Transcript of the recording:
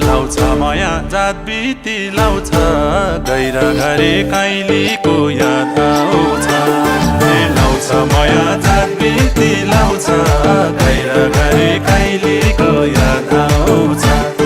लाउँछ माया जात बिती लाउँछ गैरा घरे काइलीको याद आउँछ लाउँछ माया जात बिती लाउँछ गैरा घरे काइलीको याद आउँछ